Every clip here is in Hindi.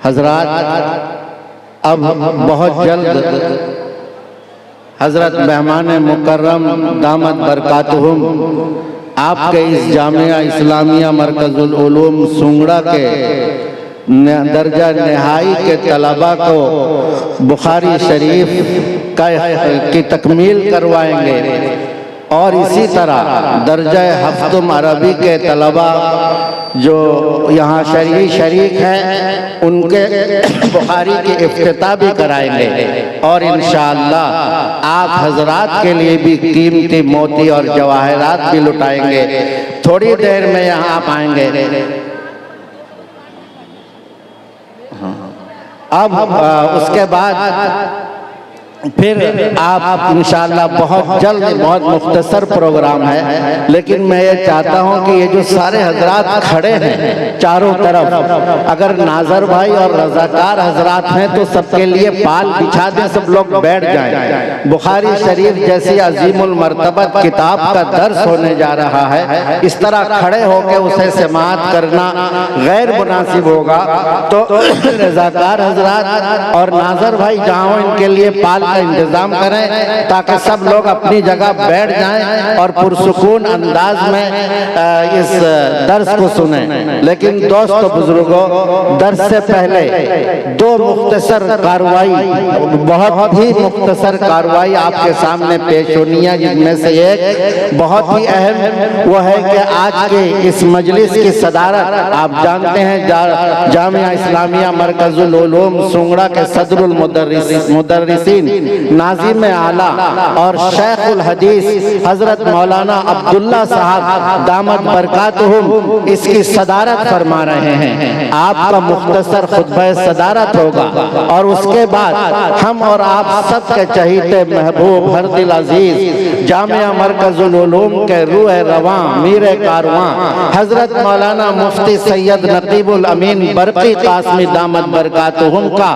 हजरात, अब बहुत जल्द हजरत मेहमान मुकर्रम दामत बरकातुहुम आपके इस जामिया इस्लामिया मरकजुल उलूम सुंगड़ा के दर्जा निहाई के तलबा को बुखारी शरीफ की तकमील करवाएंगे और इसी तरह दर्जा हफ्तुम अरबी के तलबा जो यहाँ शरीक हैं उनके बुखारी की इफ्तिताह भी कराएंगे और इंशाअल्लाह आप हजरात के लिए भी कीमती मोती और जवाहरात भी लुटाएंगे। थोड़ी देर में यहाँ आप आएंगे। अब उसके बाद फिर आप इंशाअल्लाह बहुत जल्द, बहुत मुख्तसर प्रोग्राम है, लेकिन मैं ये चाहता हूँ कि ये जो सारे हजरात खड़े हैं चारों तरफ, अगर नाजर भाई और रजाकार हजरात हैं तो सबके लिए पाल बिछा दें, सब लोग बैठ जाएं। बुखारी शरीफ जैसी अजीमुल मर्तबत किताब का दर्स होने जा रहा है, इस तरह खड़े होकर उसे समाअत करना गैर मुनासिब होगा। तो रजाकार हजरात और नाजर भाई जहाँ इनके लिए पाल का इंतजाम करें ताकि सब लोग अपनी जगह बैठ जाएं और पुरसुकून अंदाज में इस दर्स को सुनें। लेकिन दोस्तों बुजुर्गों, दर्स से पहले दो मुख्तसर कार्रवाई, बहुत ही मुख्तसर कार्रवाई आपके सामने पेश होनी है, जिनमें से एक बहुत ही अहम वो है कि आज के इस मजलिस की सदारत आप जानते हैं जामिया इस्लामिया मरकजुल उलूम सुंगड़ा के सदरुल मुदर्रिसीन नाज़िम आला और शेखुल हदीस हजरत मौलाना अब्दुल्ला साहब दामत बरकातुहुम इसकी सदारत फरमा रहे हैं। आपका मुख्तसर खुतबा सदारत होगा और उसके बाद हम और आप सब के चहीते महबूब हर दिल अजीज जामिया मरकजुल उलूम के रूह रवां मीर कारवां हजरत मौलाना मुफ्ती सैयद नकीबुल अमीन बरकी कासमी दामत बरकातुहुम का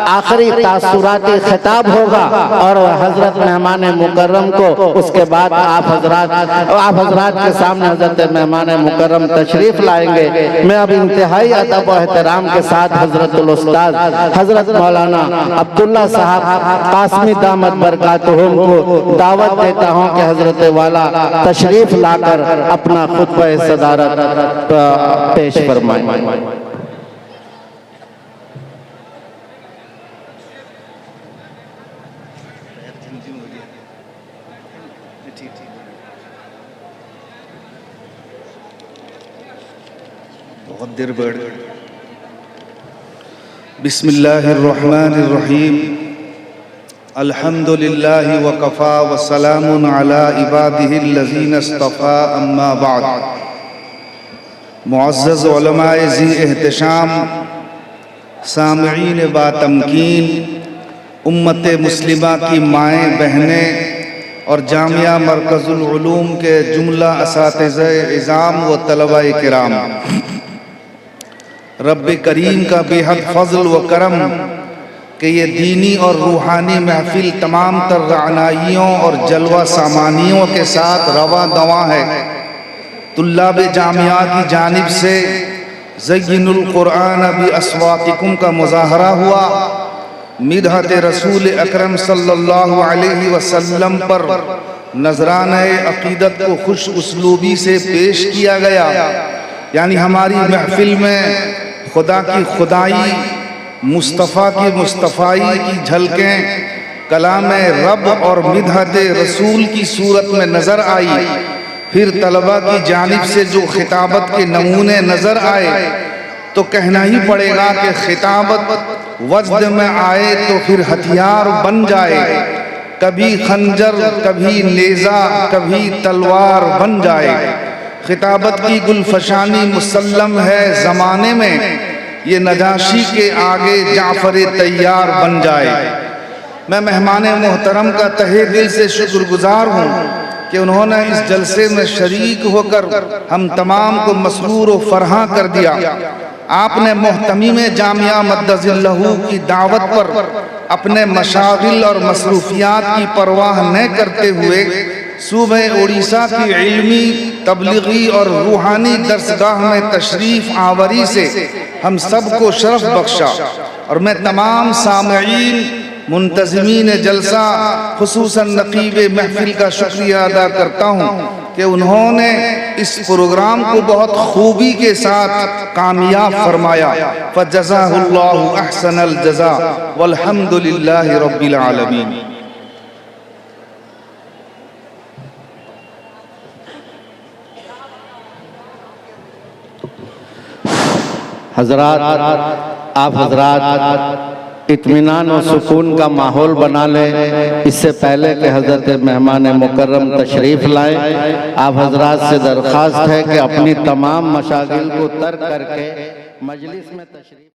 आखिरी तासुराती खिताब होगा और हजरत मेहमान मुकर्रम को उसके बाद आप हजरात के सामने हजरत मेहमान मुकर्रम तशरीफ लाएंगे। मैं अब इंतहाई अदब और एहतराम के साथ हजरतुल उस्ताद हजरत मौलाना अब्दुल्ला साहब कासमी दामत बरकातुहुम को दावत देता हूँ कि हजरत वाला तशरीफ लाकर अपना खुतबा सदारत पेश फरमाएं। बहुत देर बढ़। बिस्मिल्लाहिर्रहमानिर्रहीम अल्हम्दुलिल्लाहि व कफ़ा व सलामुन अला इबादिहिल्लज़ीना इस्तफ़ा अम्मा बाद। मुअज़्ज़ज़ उलमाए ज़ी एहतशाम सामईन बातमकीन उम्मत मुस्लिमा की माएँ बहनें और जामिया मरकजुल उलूम के जुमला असातिज़े इज़ाम व तलबाए किराम, रब्बे करीम का बेहद फजल व करम कि ये दीनी और रूहानी महफिल तमाम तर रानाइयों और जलवा सामानियों के साथ रवा दवा है। तुल्लाब जामिया की जानिब से ज़य्यिनुल कुरान बि अस्वातिकुम का मुज़ाहरा हुआ। मिदहत रसूल अकरम सल्लल्लाहु अलैहि वसल्लम पर नजराने अकीदत को खुश उसलूबी से पेश किया गया। यानी हमारी महफिल में खुदा की खुदाई, मुस्तफ़ा की मुस्तफ़ाई की झलकें कलाम रब और मिदहत रसूल की सूरत में नज़र आई। फिर तलबा की जानिब से जो खिताबत के नमूने नज़र आए तो कहना ही पड़ेगा कि खिताबत वज्द में आए तो फिर हथियार बन जाए, कभी खंजर कभी नेज़ा कभी तलवार बन जाए। खिताबत की गुलफशानी मुसल्लम है ज़माने में, ये नजाशी के आगे जाफ़र तैयार बन जाए। मैं मेहमान मोहतरम का तहे दिल से शुक्रगुजार हूँ कि उन्होंने इस जलसे में शरीक होकर हम तमाम को मसरूर व फरहा कर दिया। आपने मोहतमीम जामिया मद्दज़िल्लहू की दावत पर अपने मशागिल और मसरूफियात की परवाह न करते हुए सूबे उड़ीसा की इल्मी, तबलीगी और रूहानी दरसगाह में तशरीफ़ आवरी से हम सबको शरफ बख्शा। और मैं तमाम सामईन मुंतज़मीन जलसा खुसूसन नक़ीब महफिल का शुक्रिया अदा करता हूँ कि उन्होंने इस प्रोग्राम को बहुत खूबी के साथ कामयाब फरमाया। फ़जज़ाहुल्लाहु अहसनल जज़ा वल्हम्दुलिल्लाहि रब्बिल आलमीन। हजरात, आप हजरात इत्मीनान और सुकून का माहौल बना लें। इससे पहले कि हजरत मेहमान मुकर्रम तशरीफ लाएं, आप हजरात से दरख्वास्त है कि अपनी तमाम मशागिल को तर्क करके मजलिस में तशरीफ